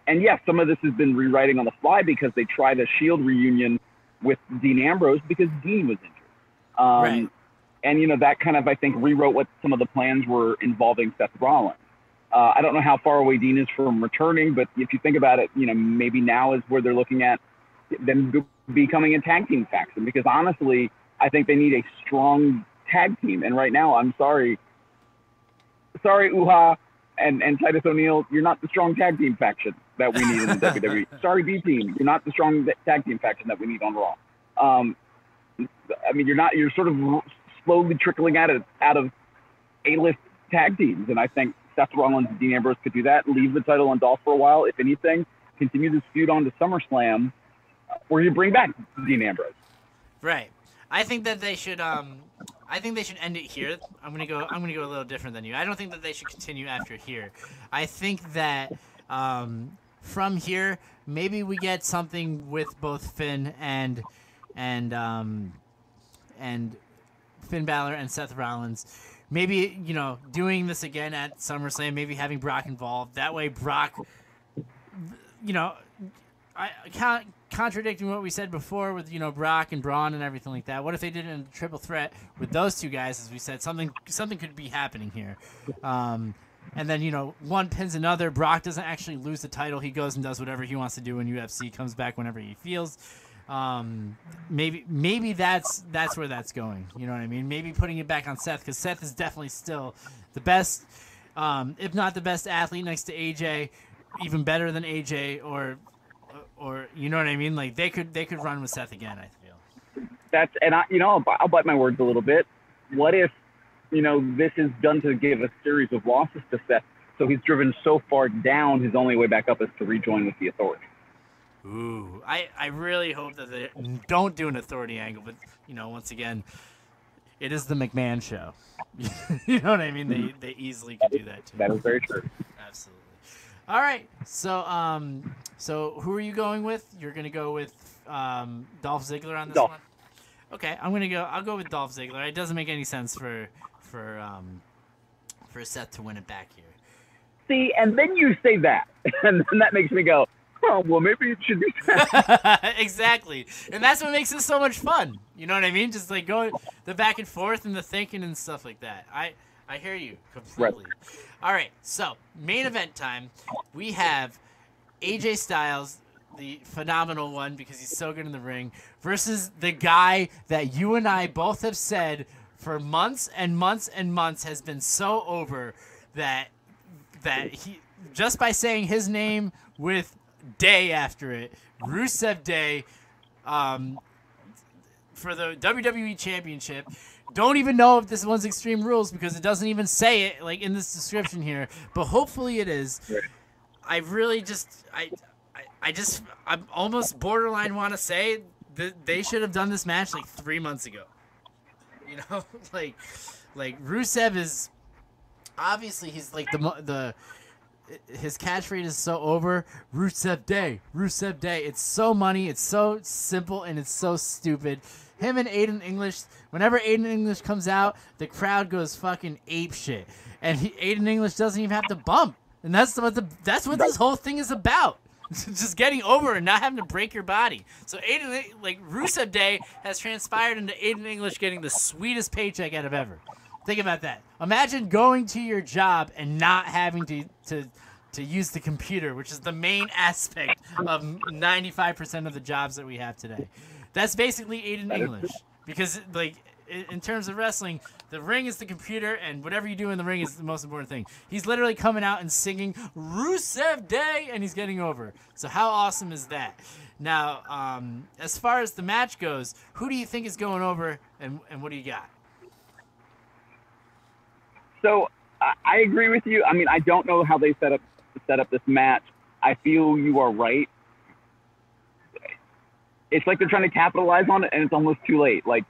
And yes, some of this has been rewriting on the fly because they tried a Shield reunion with Dean Ambrose because Dean was injured. Right. And, you know, that kind of, I think, rewrote what some of the plans were involving Seth Rollins. I don't know how far away Dean is from returning, but if you think about it, you know, maybe now is where they're looking at them becoming a tag team faction because honestly, I think they need a strong tag team. And right now, I'm sorry, Uha and Titus O'Neil, you're not the strong tag team faction that we need in the WWE. Sorry, B-Team, you're not the strong tag team faction that we need on Raw. I mean, you're sort of slowly trickling out of A-list tag teams. And I think Seth Rollins and Dean Ambrose could do that, leave the title on Dolph for a while. If anything, continue this feud on to SummerSlam where you bring back Dean Ambrose. Right. I think that they should end it here. I'm gonna go a little different than you. I don't think that they should continue after here. I think that from here maybe we get something with both Finn and Finn Balor and Seth Rollins. Maybe, you know, doing this again at SummerSlam, maybe having Brock involved. That way Brock, you know, contradicting what we said before with, you know, Brock and Braun and everything like that. What if they did it in a triple threat with those two guys, as we said? Something could be happening here. And then, you know, one pins another. Brock doesn't actually lose the title. He goes and does whatever he wants to do in UFC, comes back whenever he feels. Maybe that's where that's going. You know what I mean? Maybe putting it back on Seth, because Seth is definitely still the best, if not the best athlete next to AJ, even better than AJ, or you know what I mean? Like they could run with Seth again, I feel. I'll bite my words a little bit. What if, you know, this is done to give a series of losses to Seth, so he's driven so far down, his only way back up is to rejoin with the Authority. Ooh, I really hope that they don't do an Authority angle, but, you know, once again, it is the McMahon show. You know what I mean? They easily could do that too. That is very true. Absolutely. All right, so who are you going with? You're gonna go with Dolph Ziggler on this one? Okay, I'll go with Dolph Ziggler. It doesn't make any sense for Seth to win it back here. See, and then you say that, and then that makes me go, oh, well, maybe it should be Seth. Exactly, and that's what makes it so much fun. You know what I mean? Just like going the back and forth and the thinking and stuff like that. I hear you completely. Right. All right, so main event time. We have AJ Styles, the phenomenal one because he's so good in the ring, versus the guy that you and I both have said for months and months and months has been so over that he, just by saying his name with day after it, Rusev Day, for the WWE Championship. Don't even know if this one's Extreme Rules because it doesn't even say it like in this description here, but hopefully it is. Right. I really just I'm almost borderline want to say that they should have done this match like 3 months ago. You know, like Rusev is obviously he's like his catchphrase is so over. Rusev Day. It's so money. It's so simple and it's so stupid. Him and Aiden English. Whenever Aiden English comes out, the crowd goes fucking ape shit, and Aiden English doesn't even have to bump, and that's what this whole thing is about. Just getting over and not having to break your body. So Rusev Day has transpired into Aiden English getting the sweetest paycheck out of ever. Think about that. Imagine going to your job and not having to use the computer, which is the main aspect of 95% of the jobs that we have today. That's basically Aiden English. Because, like, in terms of wrestling, the ring is the computer, and whatever you do in the ring is the most important thing. He's literally coming out and singing Rusev Day, and he's getting over. So how awesome is that? Now, as far as the match goes, who do you think is going over, and what do you got? So I agree with you. I mean, I don't know how they set up this match. I feel you are right. It's like they're trying to capitalize on it, and it's almost too late. Like,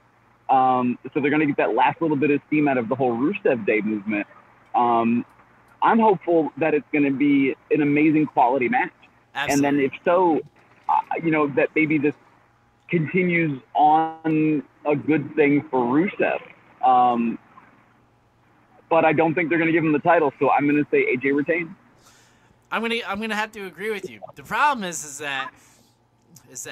so they're going to get that last little bit of steam out of the whole Rusev Day movement. I'm hopeful that it's going to be an amazing quality match. Absolutely. And then if so, that maybe this continues on a good thing for Rusev. But I don't think they're going to give him the title, so I'm going to say AJ retains. I'm gonna have to agree with you. The problem is that it's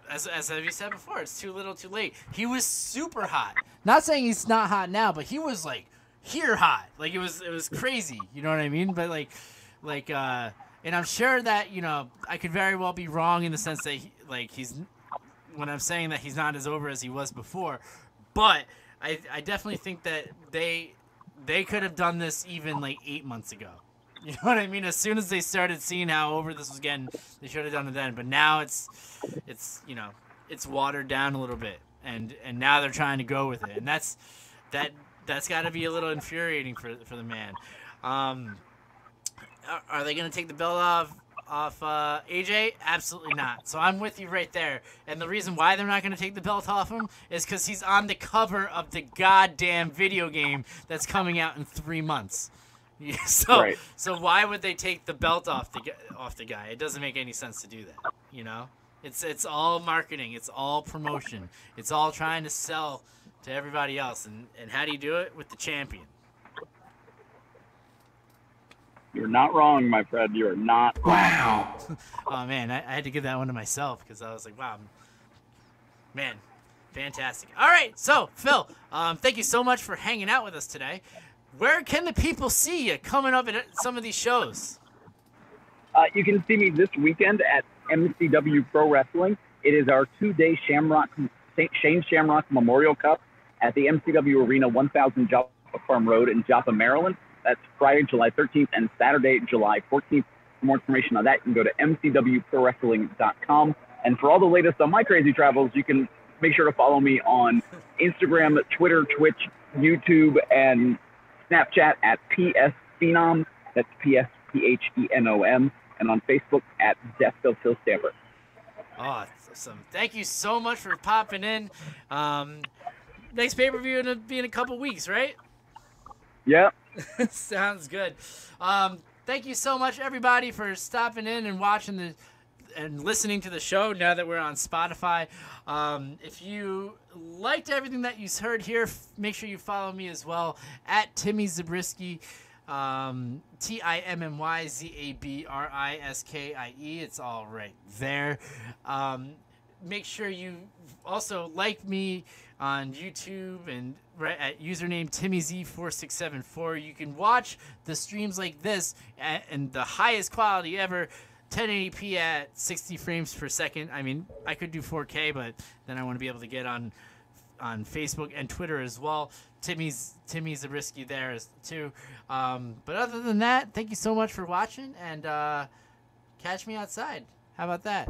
as you said before, it's too little, too late. He was super hot. Not saying he's not hot now, but he was like here hot. Like it was crazy. You know what I mean? But and I'm sure that I could very well be wrong in the sense that he's when I'm saying that he's not as over as he was before, but I definitely think that they could have done this even like 8 months ago. You know what I mean? As soon as they started seeing how over this was getting, they should have done it then. But now it's watered down a little bit, and now they're trying to go with it, and that's got to be a little infuriating for the man. Are they going to take the belt off AJ? Absolutely not. So I'm with you right there. And the reason why they're not going to take the belt off him is because he's on the cover of the goddamn video game that's coming out in 3 months. So why would they take the belt off the guy? It doesn't make any sense to do that. It's all marketing. It's all promotion. It's all trying to sell to everybody else. And how do you do it? With the champion. You're not wrong, my friend. You're not wrong. Wow. Oh, man. I had to give that one to myself because I was like, wow. Man, fantastic. All right. So, Phil, thank you so much for hanging out with us today. Where can the people see you coming up at some of these shows? You can see me this weekend at MCW Pro Wrestling. It is our 2-day Shane Shamrock Memorial Cup at the MCW Arena, 1000 Joppa Farm Road in Joppa, Maryland. That's Friday, July 13th and Saturday, July 14th. For more information on that, you can go to mcwprowrestling.com. And for all the latest on my crazy travels, you can make sure to follow me on Instagram, Twitter, Twitch, YouTube, and Snapchat at PSPhenom. That's PSPHENOM. And on Facebook at Death of Phil Stamper. Oh, that's awesome. Thank you so much for popping in. Next pay-per-view will be in a couple weeks, right? Yep. Sounds good. Thank you so much, everybody, for stopping in and watching and listening to the show now that we're on Spotify. If you liked everything that you heard here, make sure you follow me as well at Timmy Zabriskie, TimmyZabriskie. It's all right there. Make sure you also like me on YouTube and at username TimmyZ4674. You can watch the streams like this and the highest quality ever, 1080p at 60 frames per second. I mean, I could do 4K, but then I want to be able to get on Facebook and Twitter as well. Timmy Zabriskie there too. But other than that, thank you so much for watching, and catch me outside. How about that?